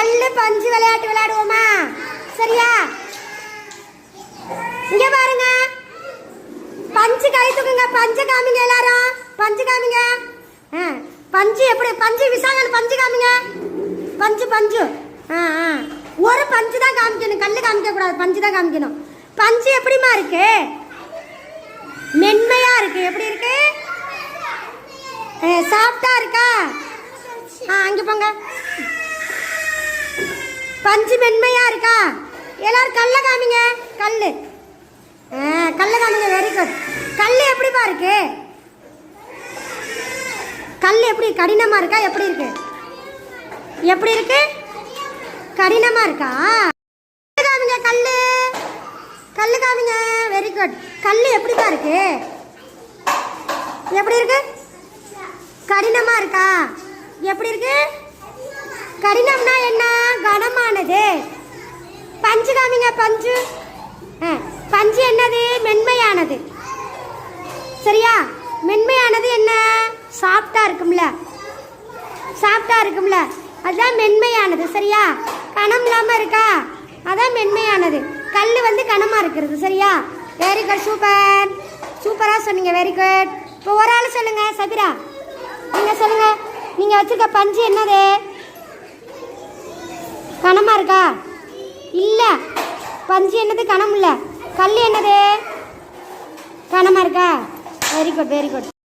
கல்லு பஞ்சு விளையாட்டு விளையாடுவோமா? சரியா? இங்க பாருங்க, பஞ்சு கை தூக்குங்க. பஞ்சு காமிங்க எல்லாரும். பஞ்சு காமிங்க. பஞ்சு எப்படி? பஞ்சு விசாகன் பஞ்சு காமிங்க. பஞ்சு பஞ்சு. ஒரு பஞ்சு தான் காமிக்கணும், கல்லு காமிக்க கூடாது. பஞ்சு தான் காமிக்கணும். பஞ்சு எப்படிமா இருக்கு? மென்மையா இருக்கு. எப்படி இருக்கு? சாஃப்டா இருக்கா? அங்க போங்க. பஞ்சு மென்மையா இருக்கா? எல்லாரும் கல்ல காமிங்க. கல்லு கல்ல காமிங்க. Very good. கல்லு எப்படிப்பா இருக்கு? கல் எப்படி? கடினமா இருக்கா? எப்படி இருக்கு? எப்படி இருக்கு? கடினமா இருக்கா? காமிங்க. கல்லு கல்லு காமிங்க. Very good. கல்லு எப்படிப்பா இருக்கு? எப்படி இருக்கு? கடினமா இருக்கா? எப்படி இருக்கு? கடினம்னா என்ன? கனமானது. பஞ்சு காமிங்க. பஞ்சு பஞ்சு என்னது? மென்மையானது. சரியா? மென்மையானது என்ன? சாஃப்டா இருக்கும்ல, சாஃப்டா இருக்கும்ல, அதுதான் மென்மையானது. சரியா? கனம் இல்லாம இருக்கா? அதான் மென்மையானது. கல் வந்து கனமா இருக்கிறது. சரியா? Very good. சூப்பர். சூப்பரா சொன்னீங்க. Very good. இப்போ ஒரு ஆள் சொல்லுங்க. சபிரா, நீங்க சொல்லுங்க. நீங்க வச்சிருக்க பஞ்சு என்னது? கனமா இருக்கா? இல்ல. பஞ்சு என்னது? கனம் இல்ல. கல் என்னது? கனமா இருக்கா? Very good, very good.